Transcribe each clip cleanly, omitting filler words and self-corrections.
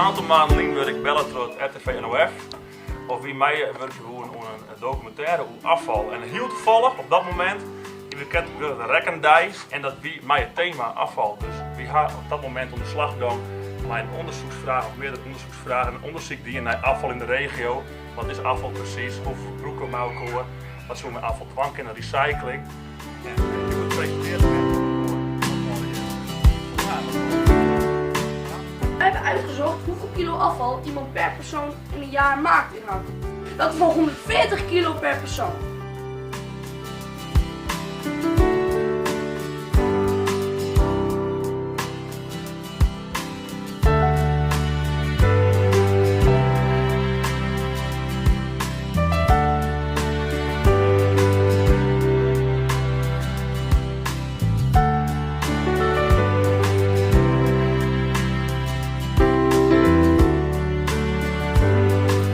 aantal maanden werd ik bellen door het RTV NOF. Of wie mij werd gewoon een documentaire over afval. En heel toevallig op dat moment in de categorie de Rekkendijs en dat wie mij het thema afval. Dus wie gaat op dat moment om de slag gaan met een onderzoeksvraag of meerdere onderzoeksvragen. Een onderzoek die naar afval in de regio. Wat is afval precies? Hoeveel gebruiken we elkaar? Wat zullen we met afval dwang en recycling? En die wordt gepresenteerd We hebben uitgezocht hoeveel kilo afval iemand per persoon in een jaar maakt in Hark. Dat is wel 140 kilo per persoon.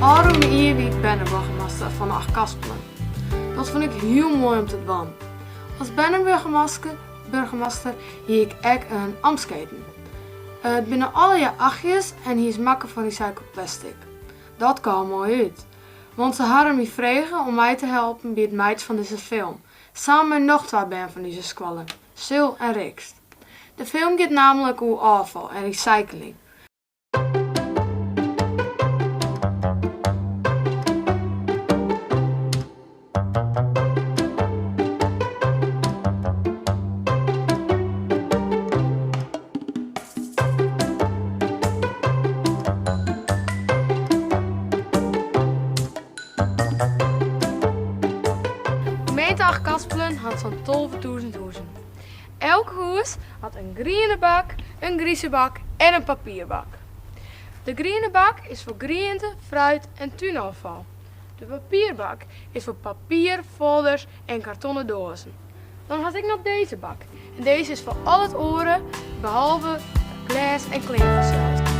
Aaron de Ierwiek burgemeester van Achtkaspelen. Dat vond ik heel mooi om te doen. Als burgemeester hier ik ook een ambtsketen. Het binnen alle jaar 8 en hier is makken van recycled plastic. Dat kwam mooi uit. Want ze hadden me vragen om mij te helpen bij het maken van deze film. Samen met nog 2 ben van deze squallen, Sil en Rikst. De film gaat namelijk over afval en recycling. Gemeente Achtkaspelen had zo'n 12.000 huizen. Elk huis had een groene bak, een grijze bak en een papierbak. De groene bak is voor groente, fruit en tuinafval. De papierbak is voor papier, folders en kartonnen dozen. Dan had ik nog deze bak. En deze is voor al het oren, behalve glas en kledingversels.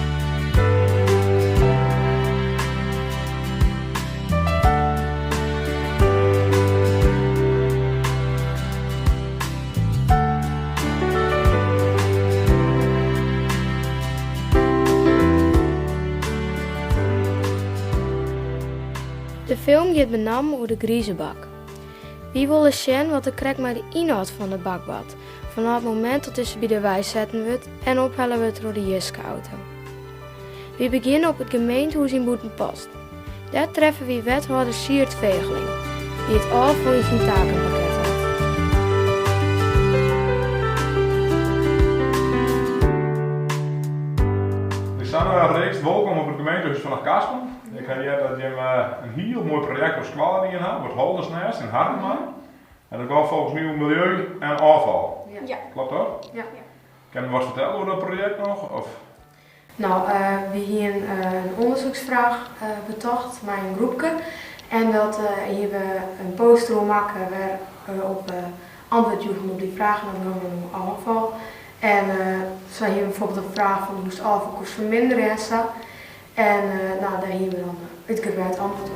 De film gaat met name over de grijze bak. Wie willen zien wat de krek maar de inhoud van de bak wat, vanaf het moment dat ze bij de wijs zetten wordt en ophellen we door de Jiske-auto. We beginnen op het gemeentehuis in Boetenpost. Daar treffen we wethouder Siert Vegeling, die het afval in zijn takenpakket had. Sanne Reeks, welkom op het gemeentehuis van Achtkaspelen. Ik heb hier dat je een heel mooi project op Squalla in hebt, wordt Holdersnest in Harkema. En dat gaat volgens mij om milieu en afval. Ja. Klopt dat? Ja. Kan je wat vertellen over dat project nog? Of? Nou, we hier een onderzoeksvraag betocht met een groepje. En dat hier we een poster maken waar op antwoord geven op die vragen en dan om afval. En zo hier bijvoorbeeld een vraag van hoe het afval kost verminderen en zo. En nou, daar hebben we dan uitgebreid antwoord op.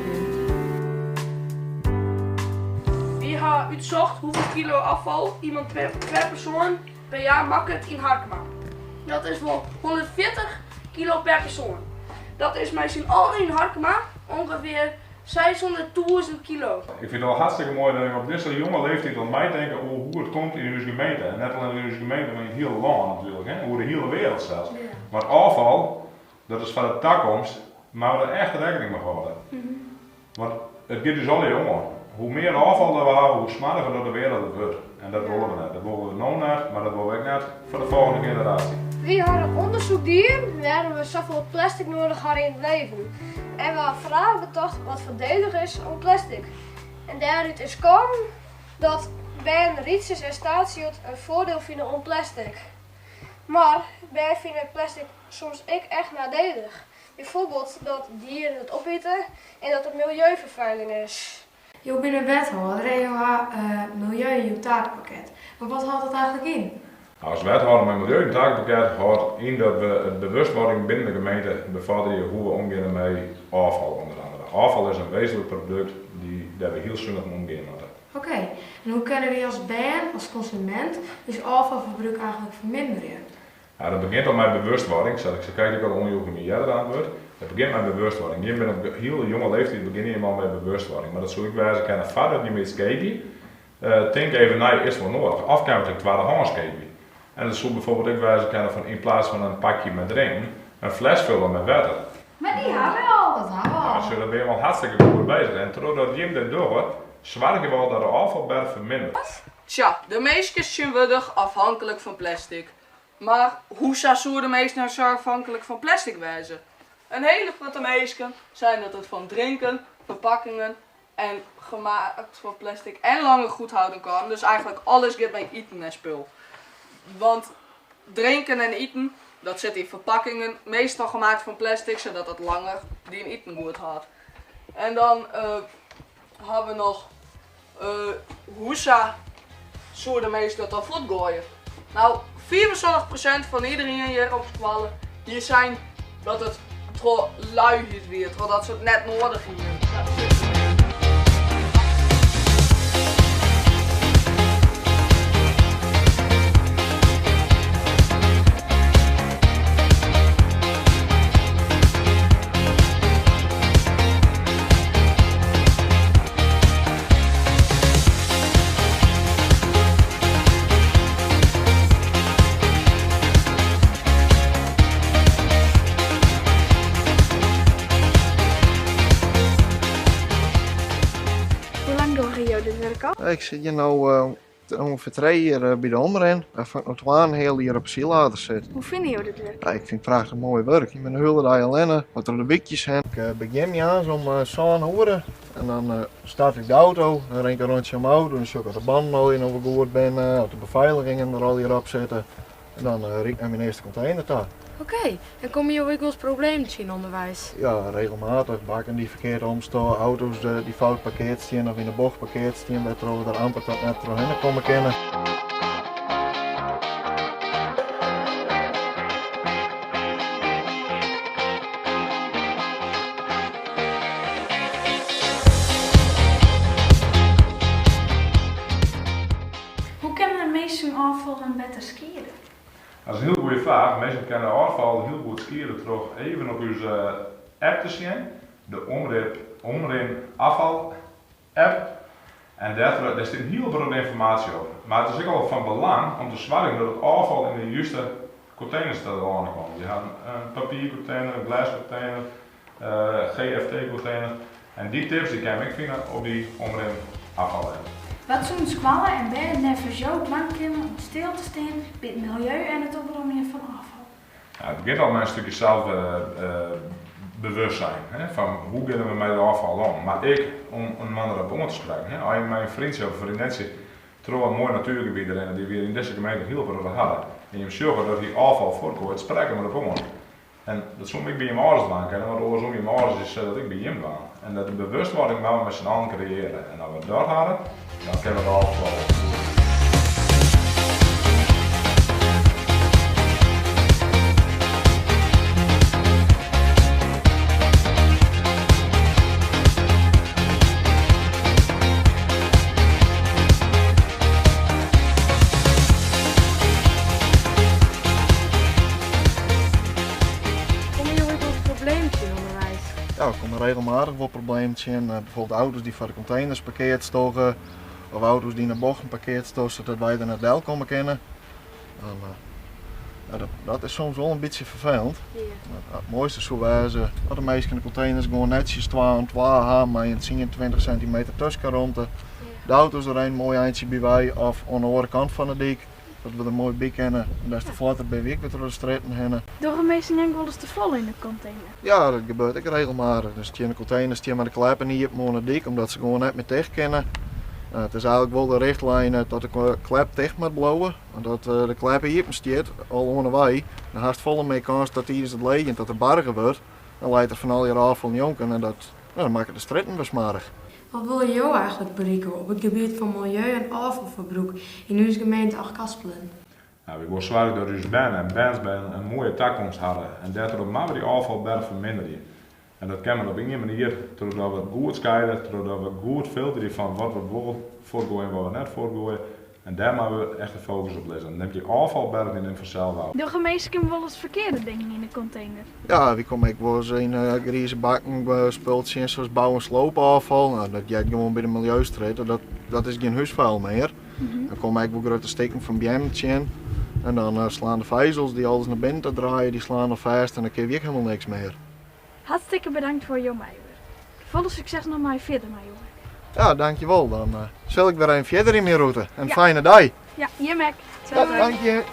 Wie heeft uitgezocht hoeveel kilo afval iemand per persoon per jaar maakt in Harkema. Dat is wel 140 kilo per persoon. Dat is misschien al in Harkema ongeveer 600.000 kilo. Ik vind het wel hartstikke mooi dat je op deze jonge leeftijd aan mij denken over hoe het komt in uw gemeente. En net alleen in uw gemeente, maar in heel land natuurlijk, hè? Over de hele wereld zelfs. Ja. Maar afval, dat is van de toekomst, maar we er echt rekening mee houden. Want het gaat dus al jongen. Hoe meer afval we hebben, hoe smarriger dat de wereld het wordt. En dat willen we net. Dat willen we nou net, maar dat willen we net voor de volgende generatie. We hadden onderzoek gedaan waarom we zoveel plastic nodig hadden in het leven. En we hadden vragen betocht wat voordelig is om plastic. En daaruit is komen dat wij Rietjes en Staatshield een voordeel vinden om plastic. Maar wij vinden plastic soms echt nadelig. Bijvoorbeeld dat dieren het opeten en dat het milieuvervuiling is. Je bent een wethouder en je hebt milieu in je taakpakket. Maar wat houdt dat eigenlijk in? Als wethouder met milieu en taakpakket houdt in dat we het bewustwording binnen de gemeente bevorderen hoe we omgaan met afval onder andere. Afval is een wezenlijk product daar we heel zinnig mee omgaan moeten. Oké, en hoe kunnen we als band, als consument, dus afvalverbruik eigenlijk verminderen? Ja, dat begint al met bewustwording. Ze kijken al ongeveer een jaar aan wordt. Het begint met bewustwording. Je bent op heel jonge leeftijd begin je al met bewustwording. Maar dat zou ik wijzen kennen vader die met skaten. Denk even naar is wel nodig. Afkant tweede hand skaten. En dat zou bijvoorbeeld ook wijzen kennen van in plaats van een pakje met drinken, een fles vullen met water. Maar die hebben we al. Dat hebben we Ja, al. zo, daar ben je wel hartstikke goed bezig. En doordat je dit doet, zorg je wel dat de afvalberg vermindert. Tja, de meisjes zijn worden afhankelijk van plastic. Maar hoe zou de meesten nou zo afhankelijk van plastic wezen? Een hele grote meisjes zijn dat het van drinken, verpakkingen en gemaakt van plastic en langer goed houden kan. Dus eigenlijk alles gaat bij eten en spul. Want drinken en eten, dat zit in verpakkingen, meestal gemaakt van plastic, zodat het langer die een eten goed had. En dan hebben we nog hoe zou de meesten dat dan voetgooien? Nou, 74% van iedereen hier op school hier zijn dat het tro lui is weer, dat ze het net nodig hier. Hoe lang doe je dit werk al? Ik zit hier nu ongeveer 3 jaar bij de Omren. Waarvan ik nog 2 heel jaar op zielader zit. Hoe vind je dit werk? Ja, ik vind het prachtig mooi werk. Ik ben een hele dag alleen, wat er de wikjes zijn. Ik begin me aan om 7 uur. En dan start ik de auto, dan ren ik een rondje om de auto. Dan zoek ik de banden al in overgoed ben, of de beveiligingen er al hierop zitten. En dan riek ik naar mijn eerste container daar. Oké, en kom je ook wel eens problemen zien onderwijs? Ja, regelmatig. Bakken die verkeerd omstaan, auto's die fout parkeerd staan of in de bocht parkeerd staan, dat er amper tot net doorheen komen kunnen. Hoe kunnen de meesten afval en beter skiën? Dat is een heel goede vraag. Mensen kennen afval heel goed skiën terug even op onze app te zien. De Omren afval app. En daar staat heel veel informatie over. Maar het is ook al van belang om te zorgen dat het afval in de juiste containers komt. Je hebt een papiercontainer, een glascontainer, GFT-container. En die tips die kan ik vinden op die Omren afval app. Wat zo'n squallen en bedden even zo plan kunnen om stil te staan bij het milieu en het opruimen van afval? Ja, het begint al met een stukje zelfbewustzijn. Van hoe gaan we met het afval om. Maar ik, om een man erop om te spreken. Als je mijn vriendje of vriendinnetje trouw een mooi natuurgebied erin die we in deze gemeente heel veel hadden. En je zorgt dat die afval voorkomt, spreken we erop om. En dat zou ik bij je ouders doen kennen, want oorzaak je ouders is dat ik bij hem doe. En dat de bewustwording wel met z'n allen creëren. En als we dat hadden, dan kunnen we het afval. Kom je ook wel eens problemen zien onderwijs? Ja, er komen regelmatig wel problemen in. Bijvoorbeeld auto's die voor de containers parkeerd stogen. Of auto's die naar bochten parkeerd stogen, zodat wij er naar deel komen kunnen. En, ja, dat is soms wel een beetje vervelend. Ja. Maar het mooiste zou wezen dat de meeste containers gewoon netjes 2 aan 2 hebben met een 10 20 centimeter tussenruimte. De auto's er een mooi eindje bij wij of aan de andere kant van de dik. Dat we er mooi bij kennen. En dat is de vlotter bij week weer door de straten heen. Door de meesten denk ik wel eens te vol in de container. Ja, dat gebeurt ook regelmatig. Dus die containers die met de kleppen niet op de dik, omdat ze gewoon net meer dicht kennen. Het is eigenlijk wel de richtlijn dat de klep dicht moet blijven. Dat de klep hier staat, al onderweg. Dan heeft volle mee kans dat tijdens het leeg dat er bargen wordt. Dan leidt er van al je afval jonken en dat, dan maken de straten besmarig. Wat wil je jou eigenlijk bereiken op het gebied van milieu- en afvalverbruik in onze gemeente Achtkaspelen? Nou, we willen zorgen dat onze band en bands een mooie toekomst hadden. En daardoor maken we die afvalberg verminderen. En dat kan men op een manier, doordat we het goed scheiden, doordat we goed filteren van wat we bijvoorbeeld voortgooien en wat we net voortgooien, En daar moeten we echt de focus op leggen. Dan neem je afvalberg in vanzelf af. De gemeente wel eens verkeerde dingen in de container. Ja, wie kom ik wel eens in grieze bakken spullen zoals bouw- en sloopafval. Nou, dat gaat gewoon bij de milieustrijd. Dat is geen huisvuil meer. Dan kom ik wel grote steken van bijemmetjes in. En dan slaan de vezels die alles naar binnen te draaien, die slaan er vast en dan kun je ook helemaal niks meer. Hartstikke bedankt voor jouw meewerk. Volle succes nog maar verder, mijn jongen. Ja, dankjewel. Dan zal ik weer een verder in mijn route. Een Ja. fijne dag. Ja, je Mac. Ja, dank je.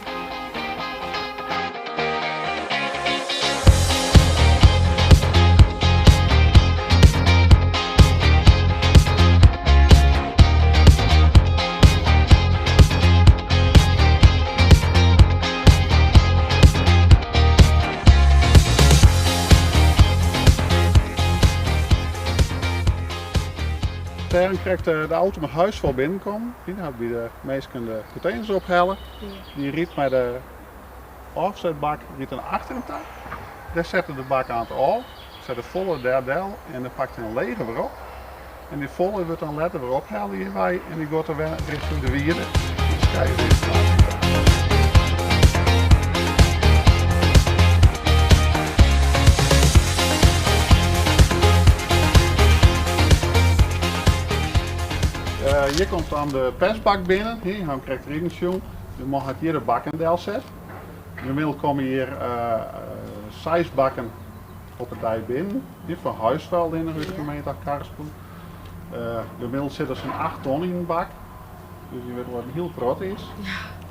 Daarin krijgt de auto met huisvol binnenkomen. Dan hebben we de meesten de containers ophellen. Die riet met de offsetbak naar achteren. Daar zetten de bak aan het af, zet de volle derdel en dan pakt hij een lege weer op. En die volle wordt dan letter weer ophalen hierbij en die gaat er weer richting de wierde. Dus krijg je deze plaats. Hier komt dan de persbak binnen. Hier dan krijgt de regenschung. Je mag het hier de bak in deel zetten. Inmiddels komen hier 6 bakken op het dij binnen. Hier van huisvuil in de gemeente Karspoel. Inmiddels zit er zo'n 8 ton in de bak. Dus je weet wat een heel groot is.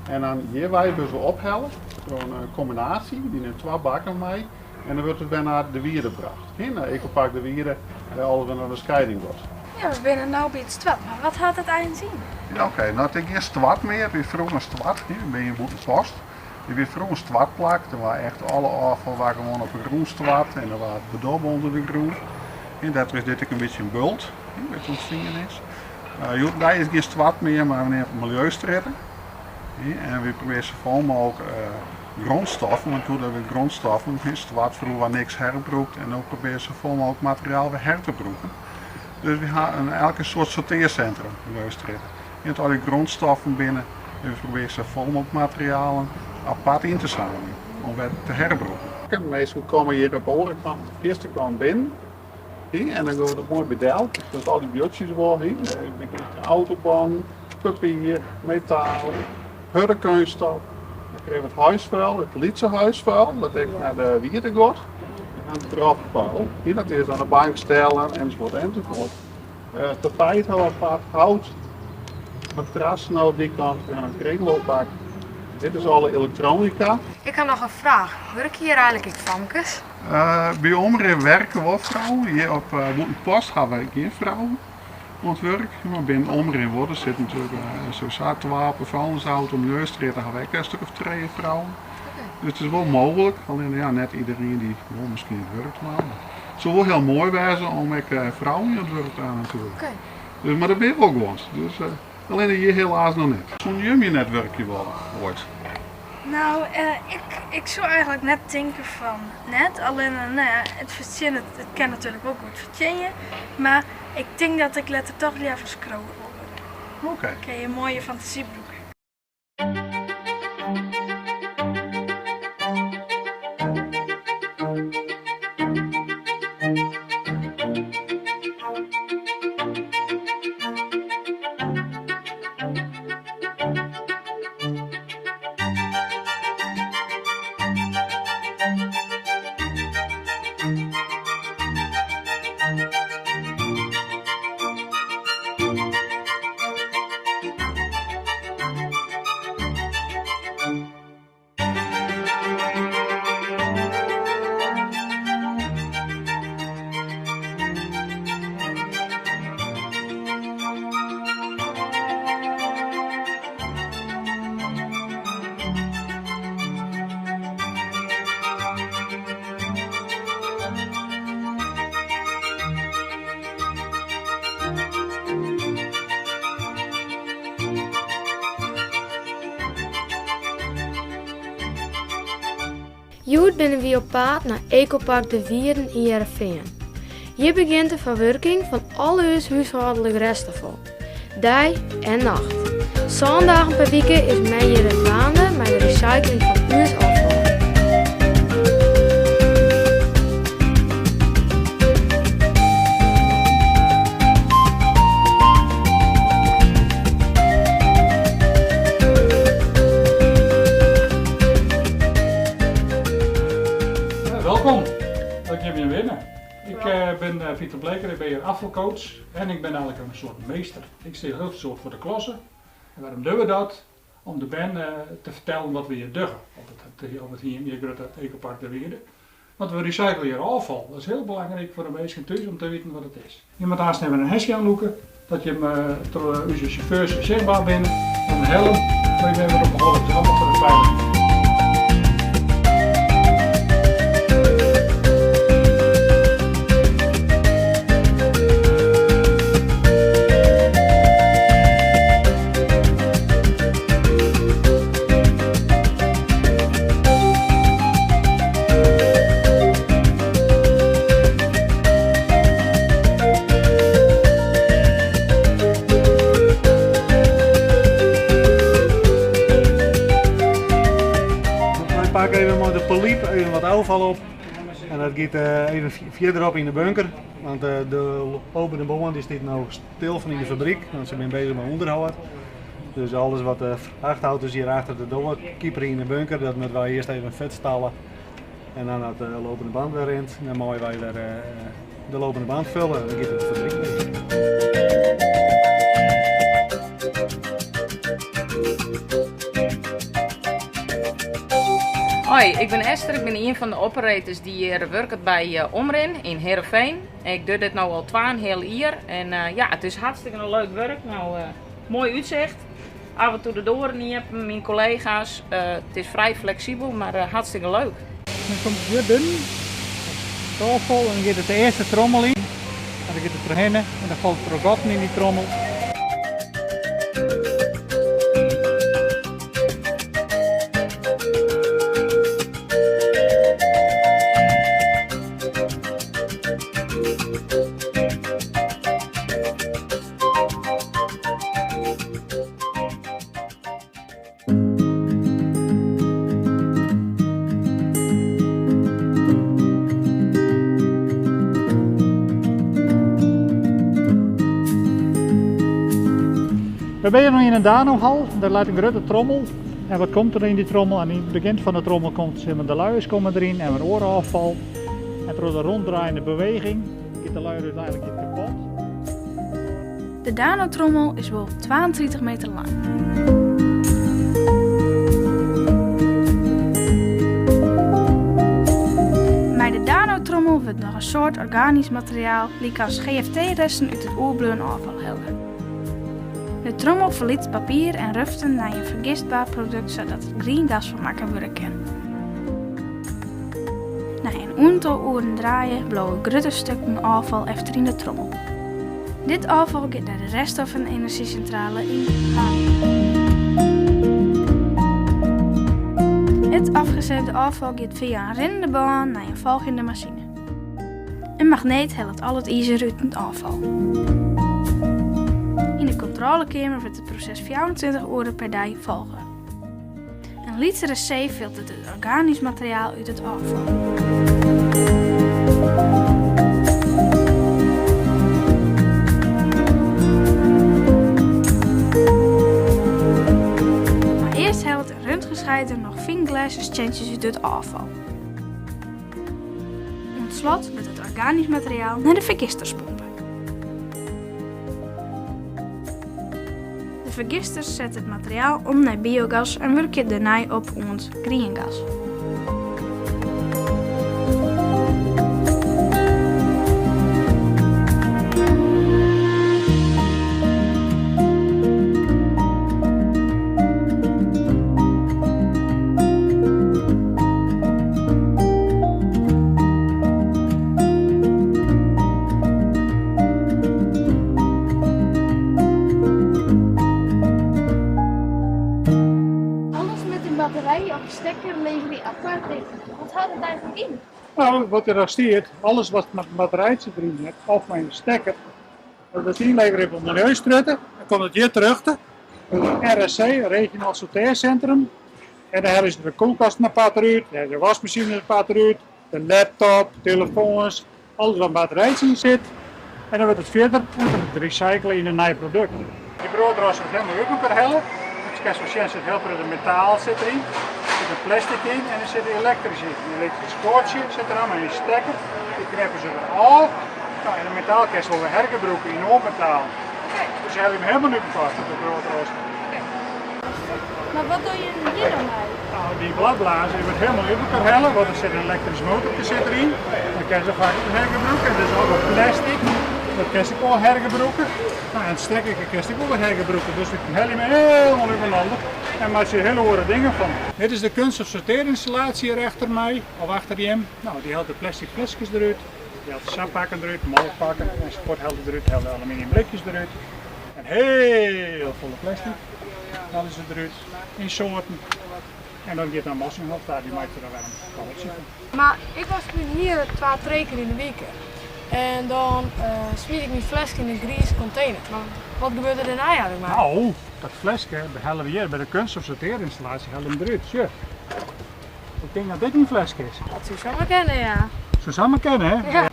En dan hierbij dus we ophellen. Gewoon een combinatie. Die neemt 2 bakken mee. En dan wordt het weer naar de wierde gebracht. Hier naar Ecopark de Wierde. Alles weer naar de scheiding wordt. Ja, we zijn nu bij het stad, maar wat houdt het eigenlijk zien? Ja, oké. Nou, het is geen stwart meer. We vroeger stwart. Hier ben je een post. Je weer vroeger stwartplak. Er waren echt alle afval waar gewoon op een groen stwart. En er waren bedobben onder de groen. En dat is dit ook een beetje een bult. Met zo'n is. Daar is geen stwart meer, maar we nemen milieustritten. En we proberen zoveel mogelijk grondstoffen. Want toen hebben we grondstoffen. Stwart vroeger waar niks herbroekt. En ook proberen zoveel mogelijk materiaal weer her te broeken. Dus we hebben elke soort sorteercentrum milieustritten. Je hebt al die grondstoffen binnen en we proberen zoveel mogelijk materialen apart in te zamelen om weer te herbroeken. De meesten komen hier op de overkant, de eerste kant binnen. Hier, en dan gaan we dat mooi bedeld. Dus al die biertjes worden hier. De autobahn, papier, metaal, hurricanestof. Dan krijgen we het huisvuil, het Lietse huisvuil, dat heeft naar de wierde gaat. En het drafvuil. Hier dat is aan de bank stellen enzovoort enzovoort. Tapijt hebben we apart, hout, matras nou die kant en een kringloopbak. Dit is alle elektronica. Ik heb nog een vraag. Werk je hier eigenlijk in Famkes? Bij Omre werken wel vrouwen. Hier op Woetenpost hebben we geen vrouwen aan het werk. Maar binnen Omre in Worden zit natuurlijk zo'n zaadwapen, vuilnisauto, milieustritten hebben we ook een stuk of 2 vrouwen. Dus het is wel mogelijk, alleen ja, net iedereen die wel misschien het werk maar het zou wel heel mooi zijn om vrouwen in het werk te aan natuurlijk. Dus, maar dat ben je ook gewoon. Dus, alleen hier helaas nog niet. Zo'n Jumje-netwerkje wel ooit. Nou, ik zou eigenlijk net denken van net, alleen het verzinnen, het kan natuurlijk ook goed verzinnen, maar ik denk dat ik letter toch liever scrollen wil. Oké. Ken je een mooie fantasiebroek. Joet binnen we op pad naar Ecopark de Wierden in Heerenveen. Hier begint de verwerking van alle huishoudelijke resten vol. Dag en nacht. Zondagen per week is mij hier het waande met de recycling van uw afval. Welkom, dat je weer binnen. Ik ben Pieter Bleker, ik ben hier afvalcoach en ik ben eigenlijk een soort meester. Ik sta heel veel voor de klasse. En waarom doen we dat? Om de band te vertellen wat we hier doen op het hier grote ecopark de Wierde. Want we recyclen hier afval. Dat is heel belangrijk voor de mensen thuis om te weten wat het is. Je moet haast even een hesje aanloeken, dat je hem door onze chauffeurs zichtbaar bent. En een helm, dat je even op de holle allemaal voor de veiligheid. Pak even met de poliep even wat afval op en dat gaat even verderop in de bunker, want de lopende bomen die zit nou stil van in de fabriek, want ze zijn bezig met onderhoud. Dus alles wat vrachtauto's hier achter de deur kieper in de bunker, dat moeten wij eerst even vet stallen en dan het lopende band weer in. Dan mogen wij weer de lopende band vullen en dan gaat het de fabriek mee. Hoi, ik ben Esther, ik ben een van de operators die hier werkt bij Omrin in Heerenveen. Ik doe dit nu al 2,5 jaar en ja, het is hartstikke een leuk werk. Nou, mooi uitzicht. Af en toe de doren niet hebben, mijn collega's. Het is vrij flexibel, maar hartstikke leuk. Dan komt het weer binnen, het afval en dan gaat het de eerste trommel in. En dan gaat het erheen en dan valt er ook in die trommel. We zijn nu in een Danohal, daar laat een grote trommel. En wat komt er in die trommel? En in het begin van de trommel komt de luiers komen erin en een orenafval. En door de ronddraaiende beweging gaat de luier uiteindelijk kapot. De Dano-trommel is wel 32 meter lang. Bij de Dano-trommel wordt nog een soort organisch materiaal, die als GFT-resten uit het oerbleun afval helpen. De trommel verliet papier en ruften naar een vergistbaar product zodat het green gas vermaken worden kan. Na een aantal uren draaien blowen grote stukken afval efter in de trommel. Dit afval gaat naar de reststoffen-energiecentrale in Haarlem. Het afgezette afval gaat via een rennende baan naar een volgende machine. Een magneet helpt al het ijzer uit het afval. In de controlekamer wordt het proces 24 uur per dag volgen. Een liter C filtert het organisch materiaal uit het afval. Maar eerst helpt een röntgenscheider nog vinglaserstentjes uit het afval. Tot slot wordt het organisch materiaal naar de vergisters pompen. De vergisters zetten het materiaal om naar biogas en werken daarna op ons greengas. batterij of stekker lever die apart in. Wat houdt het eigenlijk in? Nou, wat er steekt, alles wat met een batterijtje erin heeft, of met een stekker, dat is inleveren op een milieustrutten, dan komt het hier terug. RSC, Regionaal Sorteercentrum. En daar hebben ze de koelkast apart uit, de wasmachine apart uit, de laptop, telefoons, alles wat batterijtjes in zit. En dan wordt het verder te recyclen in een nieuw product. Die broodrooster wordt helemaal ook kunnen hellen. Ik kan zo zien, zit heel veel metaal zit erin, er zit een plastic in en er zit elektrisch in. Een elektrisch koordje zit er allemaal in een stekker, die knippen ze eraf. Nou, en de metaalkast wordt hergebroken in oormetaal. Dus ze hebben hem helemaal niet gepast op de broodrooster. Maar wat doe je hier dan mee? Nou, die bladblazer die wordt helemaal op elkaar hellen, want er zit een elektrisch motortje zit erin. Dan kan ze vaak hergebroken, dat is ook wel plastic. Dat kan ik wel hergebroken. Nou, en het stekkertje kan ik ook wel hergebroken, dus ik hel je me helemaal overhandig. En maak je hele horen dingen van. Dit is de kunststof sorteerinstallatie hier achter mij, of achter hem. Nou, die haalt de plastic flesjes eruit, die haalt de sappakken eruit, molpakken, enzovoort haalt eruit, haalt de aluminium blikjes eruit. En heel volle plastic. Dan is het eruit in soorten. En dan gaat naar Massenhof, daar die maakt er dan weer een kalletje van. Maar ik was nu hier 2 keer in de week. En dan smiet ik mijn flesje in een grijze container. Maar wat gebeurt er daarna eigenlijk maar? Nou, dat flesje hellen we hier bij de kunststof sorteerinstallatie hellen we eruit. Zo. Ik denk dat dit een flesje is. Dat zou je samen kennen, ja. Zo samen kennen, hè? Ja.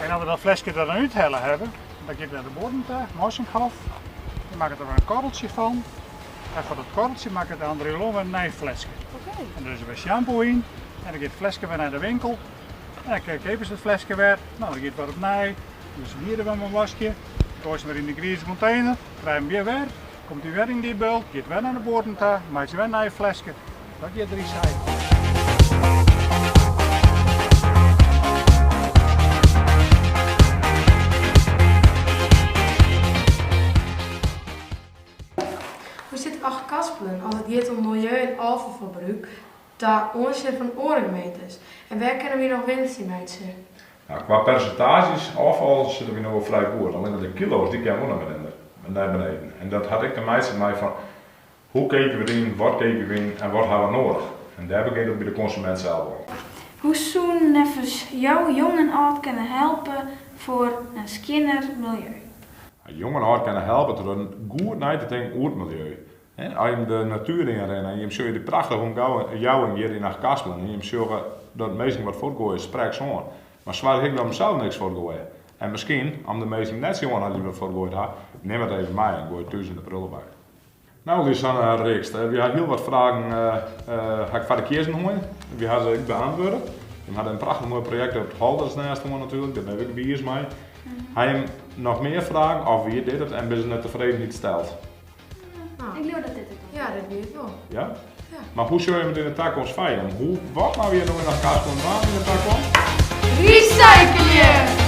En als we dat flesje er dan uit hellen hebben, dan gaat het naar de bodemtuig, Massenhof. Dan maken we er een korreltje van. En van dat korreltje maken we de andere weer een nieuw flesje. Okay. En er is weer shampoo in. En dan gaat het flesje weer naar de winkel. En dan kijken ze het flesje weer. Nou, dan gaat het weer op nij. Dus hier hebben we een wasje. Gooi ze weer in de grijze container. Krijg hem weer weg. Komt hij weer in die bult. Gaat weer naar de bodemtuig. Maakt ze weer een nieuw flesje. Dat gaat er recyclen. Hoe zit het achter Kaspelen als het gaat om milieu- en afvalverbruik, daar ongeveer van orenmeters? En waar kunnen we nog winst in maken? Nou, qua percentages afval zitten we nog wel vrij goed. Alleen de kilo's die kunnen we nog naar beneden. En dat had ik de meeste mij van hoe kijken we erin, wat kijken we in en wat hebben we nodig. En daar begint het bij de consument zelf al. Hoe zouden nevens jou jong en oud kunnen helpen voor een skinner milieu? Jong en oud kunnen helpen door een goed na te denken over het milieu. Als je de natuur in rennen en je ziet de prachtige omgeving hier in Kaspelen en je ziet dat mensen wat voortgooien is, spreek zo. Maar zwaar ik dan zelf niks voortgooien. En misschien, om de mensen net zo aan die we voortgooid hebben, neem het even mee en gooi duizenden prullen bij. Nou, Lisanne Reekst, we hebben heel wat vragen ik van de kiezen horen. We hebben ze beantwoorden. We hadden een prachtig mooi project op het Halders naast natuurlijk, daar heb ik bij hier mee. Heb je nog meer vragen of wie dit het en ben je net tevreden niet stelt? Ik geloof dat dit het is. Ja, dat weet ik wel. Ja? Ja. Maar hoe zul je het in de toekomst feieren? Wat nou weer doen we naar Kaspelen in de toekomst? Recyclen!